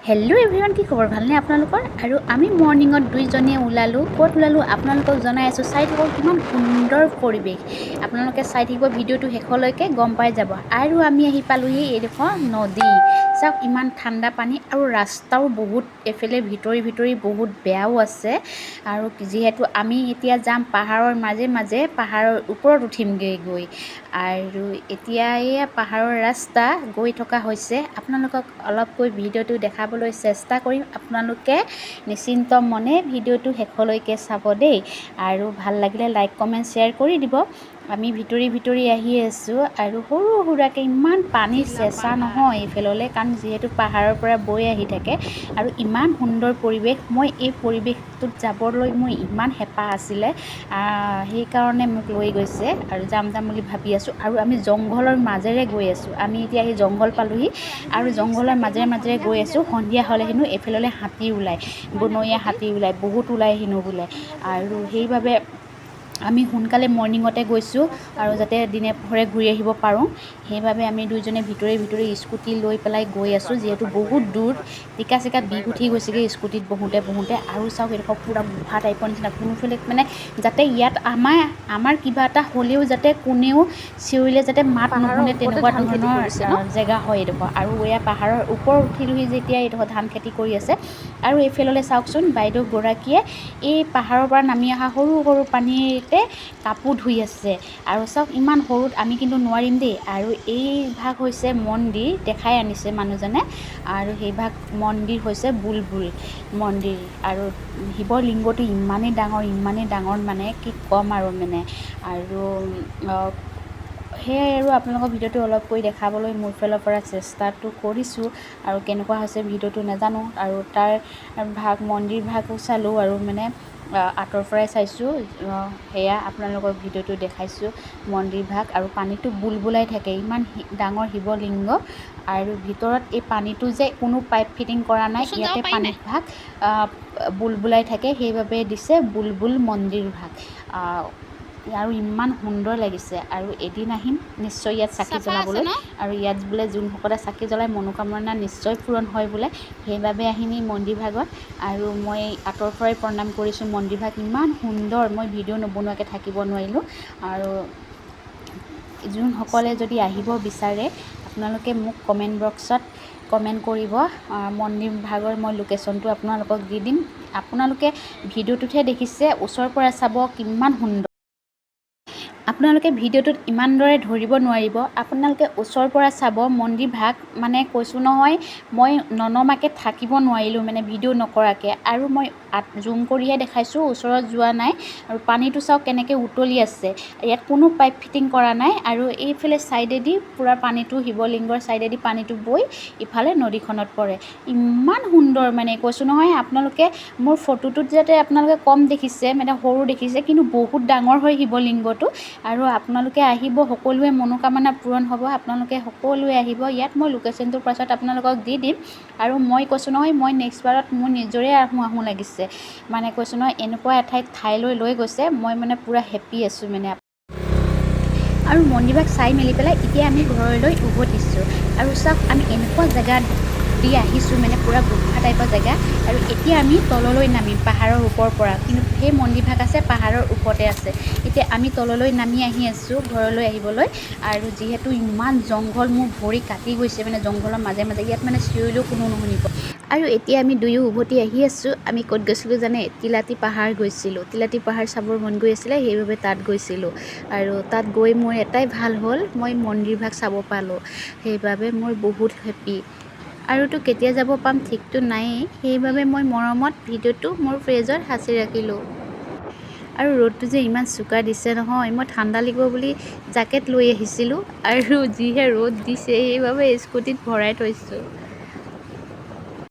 Hello' everyone, কি খবৰ? ভালনে আপোনালোকৰ? আৰু আমি মৰ্ণিঙত দুইজনীয়ে ওলালোঁ। ক'ত ওলালোঁ আপোনালোকক জনাই আছোঁ। চাই থাকক, কিমান সুন্দৰ পৰিৱেশ। আপোনালোকে চাই থাকিব ভিডিঅ'টো শেষলৈকে, গম পাই যাব। আৰু আমি আহি পালোঁহি এইডোখৰ নদী। চাওক, ইমান ঠাণ্ডা পানী আৰু ৰাস্তাও বহুত এফালে ভিতৰি বহুত বেয়াও আছে। আৰু যিহেতু আমি এতিয়া যাম পাহাৰৰ মাজে মাজে, পাহাৰৰ ওপৰত উঠিমগৈ গৈ। আৰু এতিয়া এয়া পাহাৰৰ ৰাস্তা গৈ থকা হৈছে। আপোনালোকক অলপকৈ ভিডিঅ'টো দেখাবলৈ চেষ্টা কৰিম। আপোনালোকে নিশ্চিন্ত মনে ভিডিঅ'টো শেষলৈকে চাব দেই। আৰু ভাল লাগিলে লাইক কমেণ্ট শ্বেয়াৰ কৰি দিব। আমি ভিতৰি আহি আছোঁ আৰু সৰু সুৰাকৈ ইমান পানী চেঁচা নহয় এইফাললৈ, কাৰণ যিহেতু পাহাৰৰ পৰা বৈ আহি থাকে। আৰু ইমান সুন্দৰ পৰিৱেশ, মই এই পৰিৱেশটোত যাবলৈ মোৰ ইমান হেঁপাহ আছিলে, সেইকাৰণে মোক লৈ গৈছে আৰু যাম বুলি ভাবি আছোঁ। আৰু আমি জংঘলৰ মাজেৰে গৈ আছোঁ। আমি এতিয়া এই জংঘল পালোঁহি আৰু জংঘলৰ মাজেৰে গৈ আছোঁ। সন্ধিয়া হ'লে হেনো এইফাললৈ হাতী ওলায়, বনৰীয়া হাতী ওলায়, বহুত ওলায় হেনো বোলে। আৰু সেইবাবে আমি সোনকালে মৰ্ণিঙতে গৈছোঁ আৰু যাতে দিনে পোহৰে ঘূৰি আহিব পাৰোঁ। সেইবাবে আমি দুইজনে ভিতৰি স্কুটি লৈ পেলাই গৈ আছোঁ। যিহেতু বহুত দূৰ, টিকা চিকা বিষ উঠি গৈছেগৈ স্কুটিত বহোঁতে। আৰু চাওক, এডোখৰ পূৰা গুফা টাইপৰ নিচিনা, কোনোফালে মানে যাতে ইয়াত আমাৰ কিবা এটা হ'লেও যাতে কোনেও চিঞৰিলে যাতে মাত নুশুনে, তেনেকুৱা ধৰণৰ জেগা হয় এইডোখৰ। আৰু এয়া পাহাৰৰ ওপৰত উঠিলোহি যেতিয়া, এইডোখৰ ধান খেতি কৰি আছে। আৰু এইফাললৈ চাওকচোন, বাইদেউগৰাকীয়ে এই পাহাৰৰ পৰা নামি অহা সৰু পানীতে কাপোৰ ধুই আছে। আৰু চাওক, ইমান সৰুত আমি কিন্তু নোৱাৰিম দেই। আৰু এই ভাগ হৈছে মন্দিৰ, দেখাই আনিছে মানুহজনে। আৰু সেই ভাগ মন্দিৰ হৈছে বুলবুল মন্দিৰ। আৰু শিৱ লিংগটো ইমানেই ডাঙৰ মানে কি ক'ম আৰু মানে। আৰু সেয়াই, আৰু আপোনালোকৰ ভিডিঅ'টো অলপ কৰি দেখাবলৈ মোৰ ফালৰ পৰা চেষ্টাটো কৰিছোঁ। আৰু কেনেকুৱা হৈছে ভিডিঅ'টো নাজানো। আৰু তাৰ মন্দিৰ ভাগো চালোঁ, আৰু মানে আঁতৰৰ পৰাই চাইছোঁ। সেয়া আপোনালোকক ভিডিঅ'টো দেখাইছোঁ, মন্দিৰ ভাগ। আৰু পানীটো বুলবুলাই থাকে, ইমান ডাঙৰ শিৱলিংগ। আৰু ভিতৰত এই পানীটো যে কোনো পাইপ ফিটিং কৰা নাই, ইয়াতে পানী ভাগ বুলবুলাই থাকে, সেইবাবে দিছে বুলবুল মন্দিৰ ভাগ। আৰু ইমান সুন্দৰ লাগিছে। আৰু এদিন আহিম নিশ্চয় ইয়াত চাকি জ্বলাবলৈ। আৰু ইয়াত বোলে যোনসকলে চাকি জ্বলায় মনোকামনা নিশ্চয় পূৰণ হয় বোলে। সেইবাবে আহিম এই মন্দিৰ ভাগত। আৰু মই আঁতৰৰ পৰাই প্ৰণাম কৰিছোঁ। মন্দিৰ ভাগ ইমান সুন্দৰ, মই ভিডিঅ' নবনোৱাকৈ থাকিব নোৱাৰিলোঁ। আৰু যোনসকলে যদি আহিব বিচাৰে, আপোনালোকে মোক কমেণ্ট বক্সত কমেণ্ট কৰিব। মন্দিৰ ভাগৰ মই লোকেশ্যনটো আপোনালোকক দি দিম। আপোনালোকে ভিডিঅ'টোতহে দেখিছে, ওচৰৰ পৰা চাব কিমান সুন্দৰ। আপোনালোকে ভিডিঅ'টোত ইমান দৰে ধৰিব নোৱাৰিব, আপোনালোকে ওচৰৰ পৰা চাব মন্দিৰ ভাগ। মানে কৈছোঁ নহয়, মই ননমাকৈ থাকিব নোৱাৰিলোঁ মানে ভিডিঅ' নকৰাকৈ। আৰু মই জুম কৰিহে দেখাইছোঁ, ওচৰত যোৱা নাই। আৰু পানীটো চাওক কেনেকৈ উতলি আছে, ইয়াত কোনো পাইপ ফিটিং কৰা নাই। আৰু এইফালে ছাইডেদি পূৰা পানীটো, শিৱলিংগৰ ছাইডেদি পানীটো বৈ ইফালে নদীখনত পৰে। ইমান সুন্দৰ মানে কৈছোঁ নহয়। আপোনালোকে মোৰ ফটোটোত যাতে আপোনালোকে কম দেখিছে, মানে সৰু দেখিছে, কিন্তু বহুত ডাঙৰ হয় শিৱলিংগটো। আৰু আপোনালোকে আহিব, সকলোৱে মনোকামনা পূৰণ হ'ব। আপোনালোকে সকলোৱে আহিব। ইয়াত মই লোকেশ্যনটোৰ পাছত আপোনালোকক দি দিম। আৰু মই কৈছোঁ নহয়, মই নেক্সট বাৰত মোৰ নিজৰে আহোঁ লাগিছে। মানে কৈছোঁ নহয়, এনেকুৱা ঠাইলৈ লৈ গৈছে, মই মানে পূৰা হেপ্পী আছোঁ মানে। আৰু মন্দিৰভাগ চাই মেলি পেলাই এতিয়া আমি ঘৰলৈ উভতিছোঁ। আৰু চাওক, আমি এনেকুৱা জেগাত দি আহিছোঁ, মানে পূৰা গুফা টাইপৰ জেগা। আৰু এতিয়া আমি তললৈ নামিম পাহাৰৰ ওপৰৰ পৰা। কিন্তু সেই মন্দিৰভাগ আছে পাহাৰৰ ওপৰতে আছে। এতিয়া আমি তললৈ নামি আহি আছোঁ ঘৰলৈ আহিবলৈ। আৰু যিহেতু ইমান জংঘল, মোৰ ভৰি কাটি গৈছে মানে জংঘলৰ মাজে ইয়াত মানে চিঞৰিলেও কোনো নুশুনিব। আৰু এতিয়া আমি দুয়ো উভতি আহি আছোঁ। আমি ক'ত গৈছিলোঁ জানে? তিলাতী পাহাৰ গৈছিলোঁ। তিলাতী পাহাৰ চাবৰ মন গৈ আছিলে, সেইবাবে তাত গৈছিলোঁ। আৰু তাত গৈ মোৰ এটাই ভাল হ'ল, মই মন্দিৰভাগ চাব পালোঁ। সেইবাবে মই বহুত হেপ্পী। আৰুতো কেতিয়া যাব পাম ঠিকটো নায়েই। সেইবাবে মই মৰমত ভিডিঅ'টো মোৰ পেজত সাঁচি ৰাখিলোঁ। আৰু ৰ'দটো যে ইমান চোকা দিছে নহয়, মই ঠাণ্ডা লাগিব বুলি জেকেট লৈ আহিছিলোঁ। আৰু যিহে ৰ'দ দিছে, সেইবাবে স্কুটিত ভৰাই থৈছোঁ।